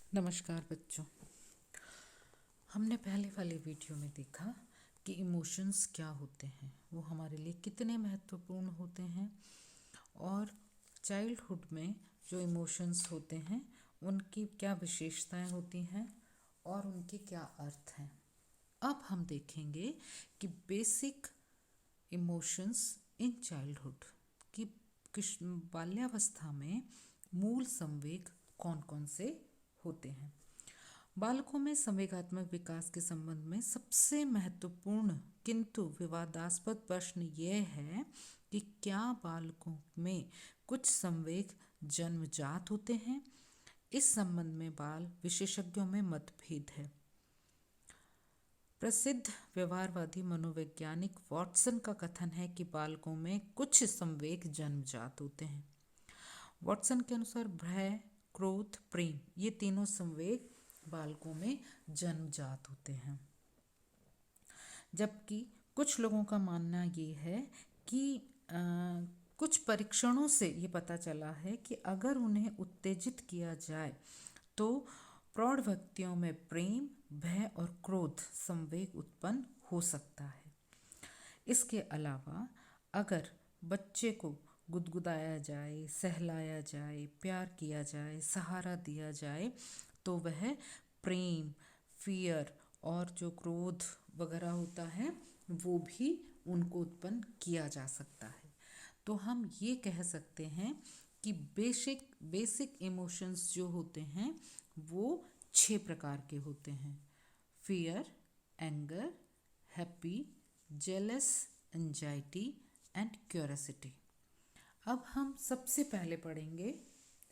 नमस्कार बच्चों। हमने पहले वाले वीडियो में देखा कि इमोशंस क्या होते हैं, वो हमारे लिए कितने महत्वपूर्ण होते हैं और चाइल्डहुड में जो इमोशंस होते हैं उनकी क्या विशेषताएं होती हैं और उनके क्या अर्थ हैं। अब हम देखेंगे कि बेसिक इमोशंस इन चाइल्डहुड की बाल्यावस्था में मूल संवेग कौन कौन से होते हैं। बालकों में संवेगात्मक विकास के संबंध में सबसे महत्वपूर्ण किंतु विवादास्पद प्रश्न यह है कि क्या बालकों में कुछ संवेग जन्मजात होते हैं। इस संबंध में बाल विशेषज्ञों में मतभेद है। प्रसिद्ध व्यवहारवादी मनोवैज्ञानिक वॉटसन का कथन है कि बालकों में कुछ संवेग जन्मजात होते हैं। वॉटसन के अनुसार भय, क्रोध, प्रेम ये तीनों संवेग बालकों में जन्मजात होते हैं, जबकि कुछ लोगों का मानना ये है कि कुछ परीक्षणों से ये पता चला है कि अगर उन्हें उत्तेजित किया जाए तो प्रौढ़ व्यक्तियों में प्रेम, भय और क्रोध संवेग उत्पन्न हो सकता है। इसके अलावा अगर बच्चे को गुदगुदाया जाए, सहलाया जाए, प्यार किया जाए, सहारा दिया जाए तो वह प्रेम, फियर और जो क्रोध वगैरह होता है वो भी उनको उत्पन्न किया जा सकता है। तो हम ये कह सकते हैं कि बेसिक इमोशंस जो होते हैं वो 6 प्रकार के होते हैं: fear, anger, happy, jealous, anxiety and curiosity. अब हम सबसे पहले पढ़ेंगे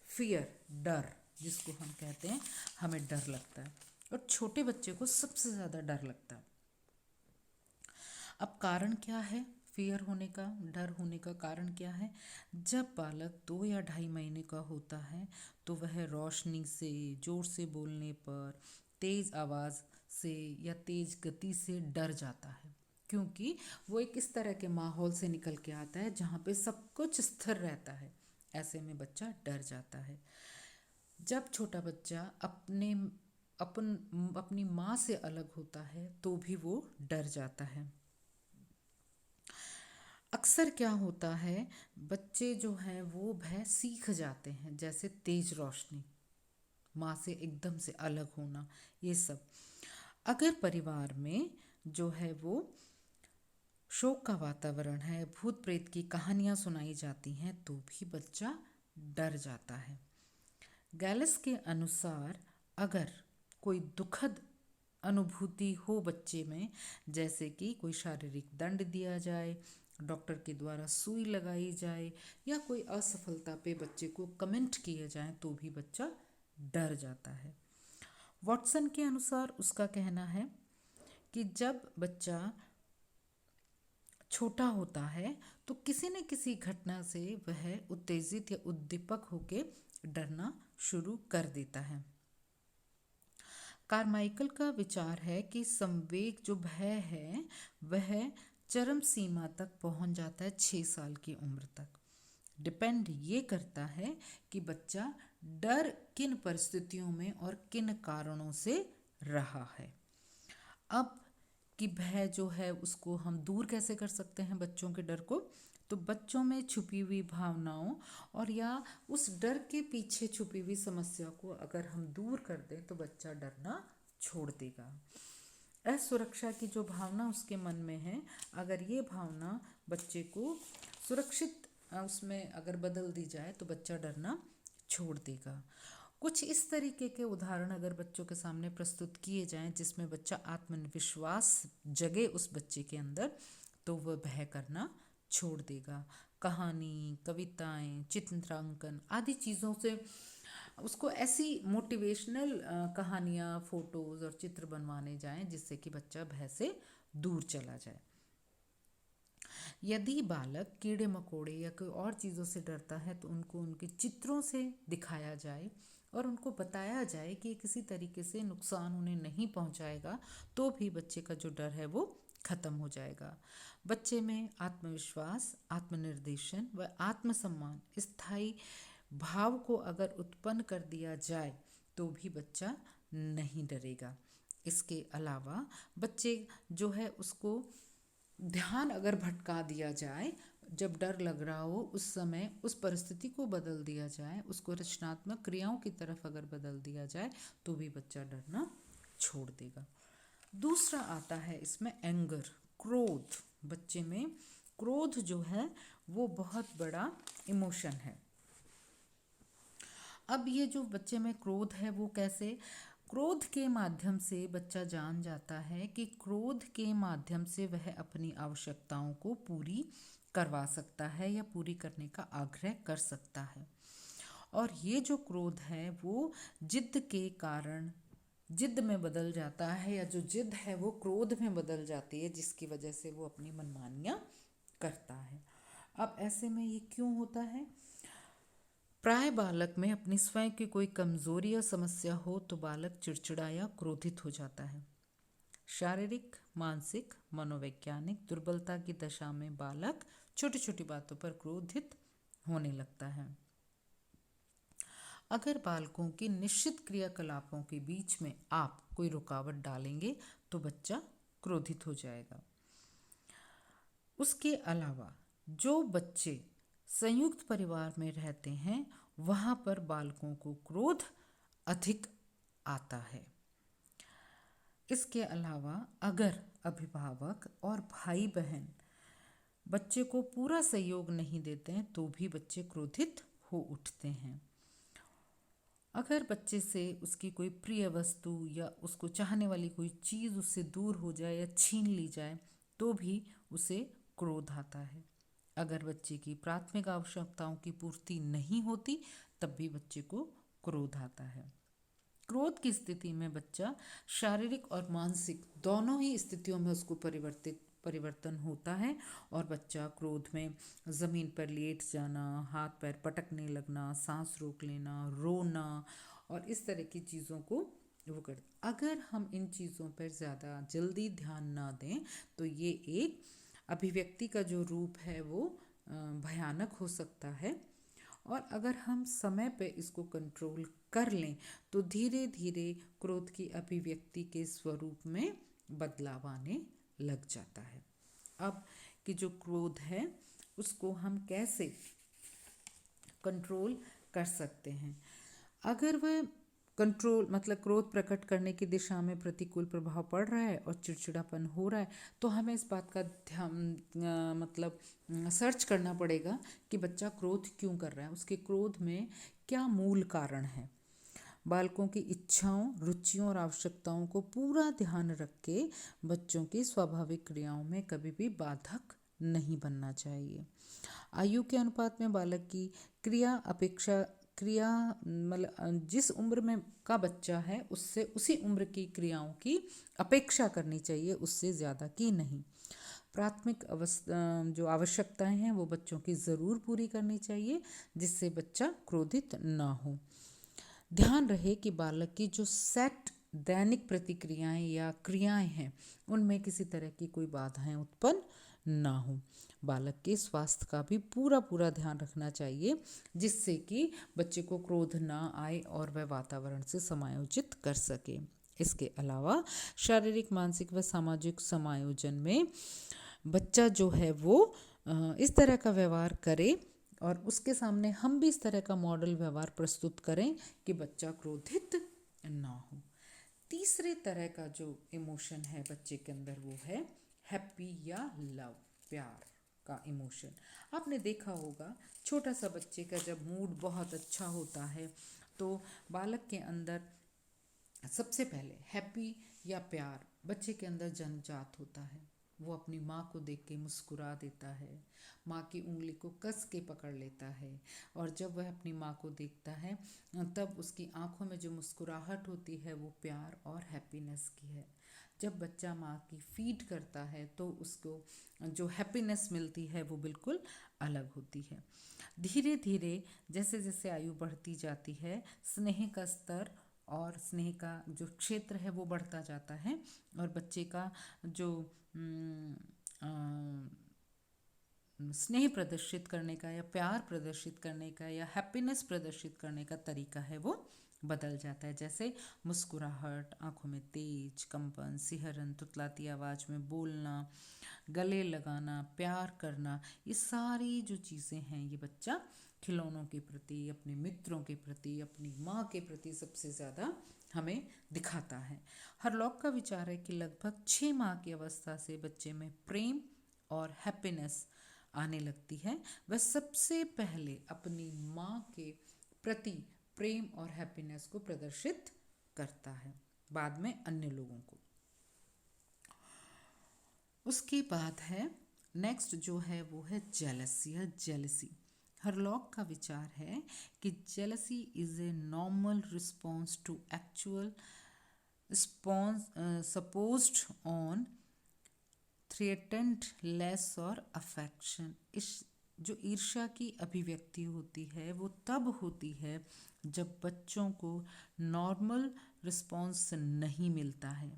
फियर, डर, जिसको हम कहते हैं हमें डर लगता है और छोटे बच्चे को सबसे ज़्यादा डर लगता है। अब कारण क्या है फियर होने का, डर होने का कारण क्या है? जब बालक 2 या 2.5 महीने का होता है तो वह रोशनी से, जोर से बोलने पर, तेज आवाज़ से या तेज गति से डर जाता है, क्योंकि वो एक इस तरह के माहौल से निकल के आता है जहाँ पे सब कुछ स्थिर रहता है। ऐसे में बच्चा डर जाता है। जब छोटा बच्चा अपनी माँ से अलग होता है तो भी वो डर जाता है। अक्सर क्या होता है, बच्चे जो हैं वो भय सीख जाते हैं, जैसे तेज रोशनी, माँ से एकदम से अलग होना, ये सब। अगर परिवार में जो है वो शोक का वातावरण है, भूत प्रेत की कहानियाँ सुनाई जाती हैं तो भी बच्चा डर जाता है। गैलिस के अनुसार अगर कोई दुखद अनुभूति हो बच्चे में, जैसे कि कोई शारीरिक दंड दिया जाए, डॉक्टर के द्वारा सुई लगाई जाए या कोई असफलता पे बच्चे को कमेंट किए जाए तो भी बच्चा डर जाता है। वॉटसन के अनुसार उसका कहना है कि जब बच्चा छोटा होता है तो किसी न किसी घटना से वह उत्तेजित या उद्दीपक होकर डरना शुरू कर देता है। कारमाइकल का विचार है कि संवेग जो भय है वह चरम सीमा तक पहुंच जाता है 6 साल की उम्र तक। डिपेंड ये करता है कि बच्चा डर किन परिस्थितियों में और किन कारणों से रहा है। अब कि भय जो है उसको हम दूर कैसे कर सकते हैं बच्चों के डर को, तो बच्चों में छुपी हुई भावनाओं और या उस डर के पीछे छुपी हुई समस्या को अगर हम दूर कर दें तो बच्चा डरना छोड़ देगा। असुरक्षा की जो भावना उसके मन में है, अगर ये भावना बच्चे को सुरक्षित उसमें अगर बदल दी जाए तो बच्चा डरना छोड़ देगा। कुछ इस तरीके के उदाहरण अगर बच्चों के सामने प्रस्तुत किए जाएं जिसमें बच्चा आत्मविश्वास जगे उस बच्चे के अंदर, तो वह भय करना छोड़ देगा। कहानी, कविताएं, चित्रांकन आदि चीज़ों से उसको ऐसी मोटिवेशनल कहानियाँ, फोटोज़ और चित्र बनवाने जाएं जिससे कि बच्चा भय से दूर चला जाए। यदि बालक कीड़े मकोड़े या कोई और चीज़ों से डरता है तो उनको उनके चित्रों से दिखाया जाए और उनको बताया जाए कि किसी तरीके से नुकसान उन्हें नहीं पहुंचाएगा, तो भी बच्चे का जो डर है वो खत्म हो जाएगा। बच्चे में आत्मविश्वास, आत्मनिर्देशन व आत्मसम्मान स्थायी भाव को अगर उत्पन्न कर दिया जाए तो भी बच्चा नहीं डरेगा। इसके अलावा बच्चे जो है उसको ध्यान अगर भटका दिया जाए, जब डर लग रहा हो उस समय उस परिस्थिति को बदल दिया जाए, उसको रचनात्मक क्रियाओं की तरफ अगर बदल दिया जाए तो भी बच्चा डरना छोड़ देगा। दूसरा आता है इसमें एंगर, क्रोध। बच्चे में क्रोध जो है वो बहुत बड़ा इमोशन है। अब ये जो बच्चे में क्रोध है वो कैसे, क्रोध के माध्यम से बच्चा जान जाता है कि क्रोध के माध्यम से वह अपनी आवश्यकताओं को पूरी करवा सकता है या पूरी करने का आग्रह कर सकता है। और ये जो क्रोध है वो जिद के कारण जिद में बदल जाता है, या जो जिद है वो क्रोध में बदल जाती है, जिसकी वजह से वो अपनी मनमानियाँ करता है। अब ऐसे में ये क्यों होता है? प्राय बालक में अपनी स्वयं की कोई कमजोरी या समस्या हो तो बालक चिड़चिड़ा या क्रोधित हो जाता है। शारीरिक, मानसिक, मनोवैज्ञानिक दुर्बलता की दशा में बालक छोटी छोटी बातों पर क्रोधित होने लगता है। अगर बालकों की निश्चित क्रियाकलापों के बीच में आप कोई रुकावट डालेंगे तो बच्चा क्रोधित हो जाएगा। उसके अलावा जो बच्चे संयुक्त परिवार में रहते हैं वहाँ पर बालकों को क्रोध अधिक आता है। इसके अलावा अगर अभिभावक और भाई बहन बच्चे को पूरा सहयोग नहीं देते हैं तो भी बच्चे क्रोधित हो उठते हैं। अगर बच्चे से उसकी कोई प्रिय वस्तु या उसको चाहने वाली कोई चीज़ उससे दूर हो जाए या छीन ली जाए तो भी उसे क्रोध आता है। अगर बच्चे की प्राथमिक आवश्यकताओं की पूर्ति नहीं होती तब भी बच्चे को क्रोध आता है। क्रोध की स्थिति में बच्चा शारीरिक और मानसिक दोनों ही स्थितियों में उसको परिवर्तन होता है और बच्चा क्रोध में ज़मीन पर लेट जाना, हाथ पैर पटकने लगना, सांस रोक लेना, रोना और इस तरह की चीज़ों को वो कर। अगर हम इन चीज़ों पर ज़्यादा जल्दी ध्यान ना दें तो ये एक अभिव्यक्ति का जो रूप है वो भयानक हो सकता है। और अगर हम समय पे इसको कंट्रोल कर लें तो धीरे धीरे क्रोध की अभिव्यक्ति के स्वरूप में बदलाव आने लग जाता है। अब कि जो क्रोध है उसको हम कैसे कंट्रोल कर सकते हैं? अगर वह कंट्रोल मतलब क्रोध प्रकट करने की दिशा में प्रतिकूल प्रभाव पड़ रहा है और चिड़चिड़ापन हो रहा है तो हमें इस बात का ध्यान सर्च करना पड़ेगा कि बच्चा क्रोध क्यों कर रहा है, उसके क्रोध में क्या मूल कारण है। बालकों की इच्छाओं, रुचियों और आवश्यकताओं को पूरा ध्यान रख के बच्चों की स्वाभाविक क्रियाओं में कभी भी बाधक नहीं बनना चाहिए। आयु के अनुपात में बालक की क्रिया मतलब जिस उम्र में का बच्चा है उससे उसी उम्र की क्रियाओं की अपेक्षा करनी चाहिए, उससे ज़्यादा की नहीं। प्राथमिक जो आवश्यकताएं हैं वो बच्चों की ज़रूर पूरी करनी चाहिए जिससे बच्चा क्रोधित ना हो। ध्यान रहे कि बालक की जो सेट दैनिक प्रतिक्रियाएं या क्रियाएं हैं उनमें किसी तरह की कोई बाधाएं उत्पन्न ना हो। बालक के स्वास्थ्य का भी पूरा ध्यान रखना चाहिए जिससे कि बच्चे को क्रोध ना आए और वह वातावरण से समायोजित कर सके। इसके अलावा शारीरिक, मानसिक व सामाजिक समायोजन में बच्चा जो है वो इस तरह का व्यवहार करे और उसके सामने हम भी इस तरह का मॉडल व्यवहार प्रस्तुत करें कि बच्चा क्रोधित ना हो। तीसरे तरह का जो इमोशन है बच्चे के अंदर वो है हैप्पी या लव, प्यार का इमोशन। आपने देखा होगा छोटा सा बच्चे का जब मूड बहुत अच्छा होता है तो बालक के अंदर सबसे पहले हैप्पी या प्यार बच्चे के अंदर जन्मजात होता है। वो अपनी माँ को देख के मुस्कुरा देता है, माँ की उंगली को कस के पकड़ लेता है और जब वह अपनी माँ को देखता है तब उसकी आंखों में जो मुस्कुराहट होती है वो प्यार और हैप्पीनेस की है। जब बच्चा माँ की फीड करता है तो उसको जो हैप्पीनेस मिलती है वो बिल्कुल अलग होती है। धीरे धीरे जैसे जैसे आयु बढ़ती जाती है स्नेह का स्तर और स्नेह का जो क्षेत्र है वो बढ़ता जाता है और बच्चे का जो स्नेह प्रदर्शित करने का या प्यार प्रदर्शित करने का या हैप्पीनेस प्रदर्शित करने का तरीका है वो बदल जाता है, जैसे मुस्कुराहट, आंखों में तेज कंपन, सिहरन, तुतलाती आवाज़ में बोलना, गले लगाना, प्यार करना, ये सारी जो चीज़ें हैं ये बच्चा खिलौनों के प्रति, अपने मित्रों के प्रति, अपनी माँ के प्रति सबसे ज़्यादा हमें दिखाता है। हरलॉक का विचार है कि लगभग 6 माह की अवस्था से बच्चे में प्रेम और हैप्पीनेस आने लगती है। वह सबसे पहले अपनी माँ के प्रति प्रेम और हैप्पीनेस को प्रदर्शित करता है, बाद में अन्य लोगों को। उसके बाद है नेक्स्ट जो है वो है जेलसी या जेलसी। हरलॉक का विचार है कि jealousy is a normal response to actual supposed on threatened loss और अफेक्शन। इस जो ईर्ष्या की अभिव्यक्ति होती है वो तब होती है जब बच्चों को नॉर्मल रिस्पॉन्स नहीं मिलता है।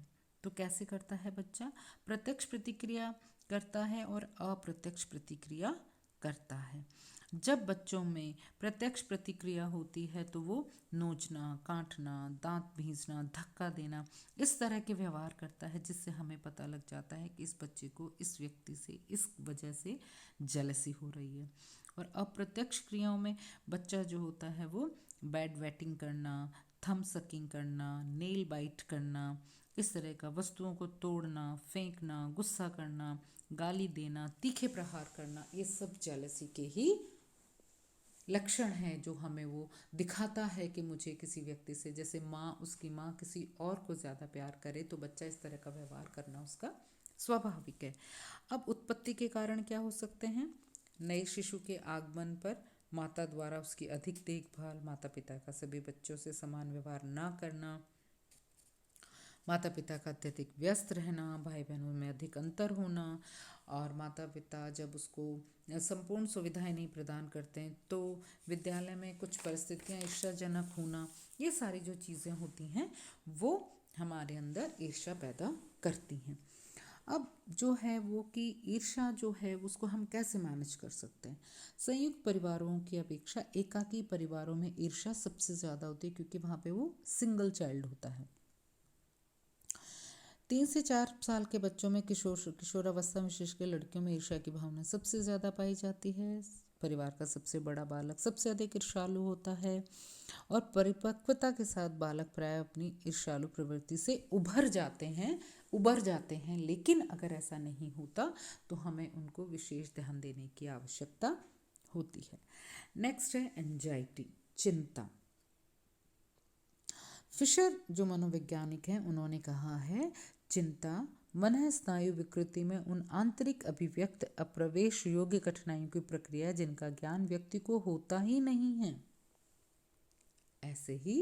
तो कैसे करता है बच्चा? प्रत्यक्ष प्रतिक्रिया करता है और अप्रत्यक्ष प्रतिक्रिया करता है। जब बच्चों में प्रत्यक्ष प्रतिक्रिया होती है तो वो नोचना, काटना, दांत भींचना, धक्का देना, इस तरह के व्यवहार करता है, जिससे हमें पता लग जाता है कि इस बच्चे को इस व्यक्ति से इस वजह से जेलसी हो रही है। और अप्रत्यक्ष क्रियाओं में बच्चा जो होता है वो बेड वेटिंग करना, थंब सकिंग करना, नेल बाइट करना, इस तरह का वस्तुओं को तोड़ना, फेंकना, गुस्सा करना, गाली देना, तीखे प्रहार करना, ये सब जेलसी के ही लक्षण है जो हमें वो दिखाता है कि मुझे किसी व्यक्ति से, जैसे उसकी माँ किसी और को ज़्यादा प्यार करे तो बच्चा इस तरह का व्यवहार करना उसका स्वाभाविक है। अब उत्पत्ति के कारण क्या हो सकते हैं? नए शिशु के आगमन पर माता द्वारा उसकी अधिक देखभाल, माता पिता का सभी बच्चों से समान व्यवहार ना करना, माता पिता का अत्यधिक व्यस्त रहना, भाई बहनों में अधिक अंतर होना, और माता पिता जब उसको संपूर्ण सुविधाएं नहीं प्रदान करते हैं तो विद्यालय में कुछ परिस्थितियां ईर्ष्याजनक होना, ये सारी जो चीज़ें होती हैं वो हमारे अंदर ईर्ष्या पैदा करती हैं। अब जो है वो कि ईर्ष्या जो है उसको हम कैसे मैनेज कर सकते हैं? संयुक्त परिवारों की अपेक्षा एकाकी परिवारों में ईर्ष्या सबसे ज़्यादा होती है, क्योंकि वहाँ पे वो सिंगल चाइल्ड होता है। 3 से 4 साल के बच्चों में किशोरावस्था में विशेषकर लड़कियों में ईर्ष्या की भावना सबसे ज़्यादा पाई जाती है। परिवार का सबसे बड़ा बालक सबसे अधिक ईर्ष्यालु होता है, और परिपक्वता के साथ बालक प्राय अपनी ईर्ष्यालु प्रवृत्ति से उभर जाते हैं। लेकिन अगर ऐसा नहीं होता तो हमें उनको विशेष ध्यान देने की आवश्यकता होती है। नेक्स्ट है एंजाइटी, चिंता। फिशर जो मनोवैज्ञानिक हैं उन्होंने कहा है, चिंता मन स्नायु विकृति में उन आंतरिक अभिव्यक्त अप्रवेश योग्य कठिनाइयों की प्रक्रिया जिनका ज्ञान व्यक्ति को होता ही नहीं है। ऐसे ही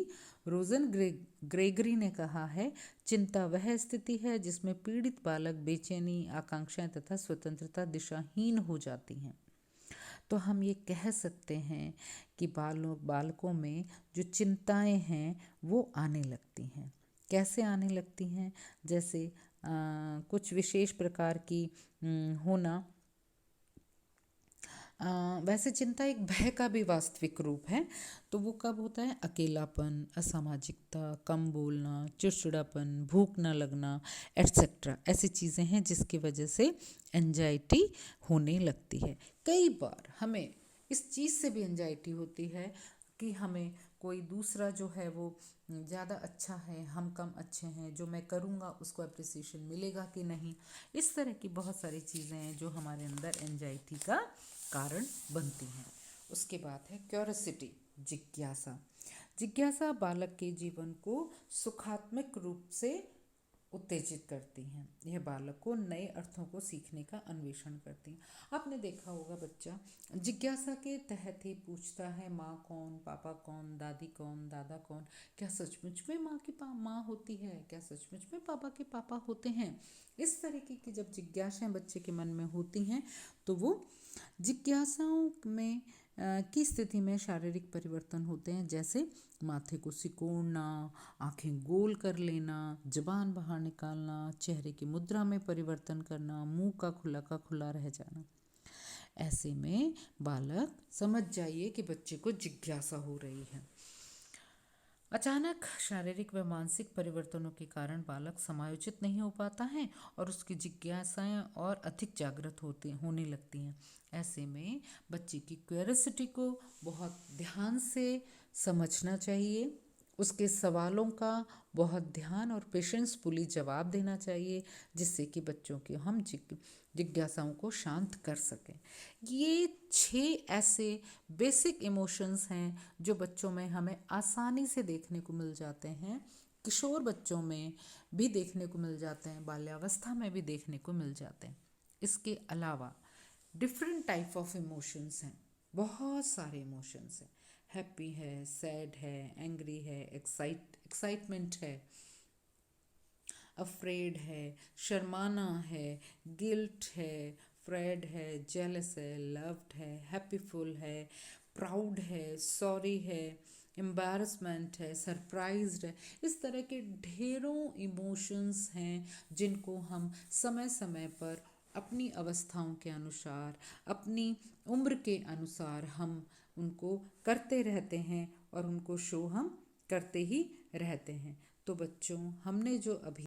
रोजन ग्रेगरी ने कहा है, चिंता वह स्थिति है जिसमें पीड़ित बालक बेचैनी, आकांक्षाएं तथा स्वतंत्रता दिशाहीन हो जाती हैं। तो हम ये कह सकते हैं कि बालकों में जो चिंताएं हैं वो आने लगती हैं। कैसे आने लगती हैं? जैसे कुछ विशेष प्रकार की होना। वैसे चिंता एक भय का भी वास्तविक रूप है। तो वो कब होता है? अकेलापन, असामाजिकता, कम बोलना, चिड़चिड़ापन, भूख न लगना, एट्सेट्रा, ऐसी चीज़ें हैं जिसकी वजह से एंजाइटी होने लगती है। कई बार हमें इस चीज़ से भी एंजाइटी होती है कि हमें कोई दूसरा जो है वो ज़्यादा अच्छा है, हम कम अच्छे हैं, जो मैं करूँगा उसको अप्रिसिएशन मिलेगा कि नहीं। इस तरह की बहुत सारी चीज़ें हैं जो हमारे अंदर एंजाइटी का कारण बनती हैं। उसके बाद है क्यूरियोसिटी, जिज्ञासा। जिज्ञासा बालक के जीवन को सुखात्मक रूप से उत्तेजित करती हैं। यह बालक को नए अर्थों को सीखने का अन्वेषण करती हैं। आपने देखा होगा बच्चा जिज्ञासा के तहत ही पूछता है, माँ कौन, पापा कौन, दादी कौन, दादा कौन, क्या सचमुच में माँ की माँ होती है, क्या सचमुच में पापा के पापा होते हैं। इस तरीके की जब जिज्ञासाएं बच्चे के मन में होती हैं तो वो जिज्ञासाओं में की स्थिति में शारीरिक परिवर्तन होते हैं, जैसे माथे को सिकोड़ना, आंखें गोल कर लेना, जबान बाहर निकालना, चेहरे की मुद्रा में परिवर्तन करना, मुंह का खुला रह जाना। ऐसे में बालक समझ जाइए कि बच्चे को जिज्ञासा हो रही है। अचानक शारीरिक व मानसिक परिवर्तनों के कारण बालक समायोजित नहीं हो पाता है और उसकी जिज्ञासाएं और अधिक जागृत होने लगती हैं। ऐसे में बच्चे की क्यूरियोसिटी को बहुत ध्यान से समझना चाहिए, उसके सवालों का बहुत ध्यान और पेशेंसफुली जवाब देना चाहिए, जिससे कि बच्चों की हम जिज्ञासाओं को शांत कर सकें। ये 6 ऐसे बेसिक इमोशंस हैं जो बच्चों में हमें आसानी से देखने को मिल जाते हैं, किशोर बच्चों में भी देखने को मिल जाते हैं, बाल्यावस्था में भी देखने को मिल जाते हैं। इसके अलावा डिफरेंट टाइप ऑफ इमोशंस हैं, बहुत सारे इमोशंस हैं। हैप्पी है, सैड है, एंग्री है, एक्साइटमेंट है, अफ्रेड है, शर्माना है, गिल्ट है, फ्रेड है, जेलस है, लव्ड है, हैप्पीफुल है, प्राउड है, सॉरी है, एम्बैरसमेंट है, सरप्राइज्ड है। इस तरह के ढेरों इमोशंस हैं जिनको हम समय समय पर अपनी अवस्थाओं के अनुसार, अपनी उम्र के अनुसार हम उनको करते रहते हैं और उनको शो हम करते ही रहते हैं। तो बच्चों, हमने जो अभी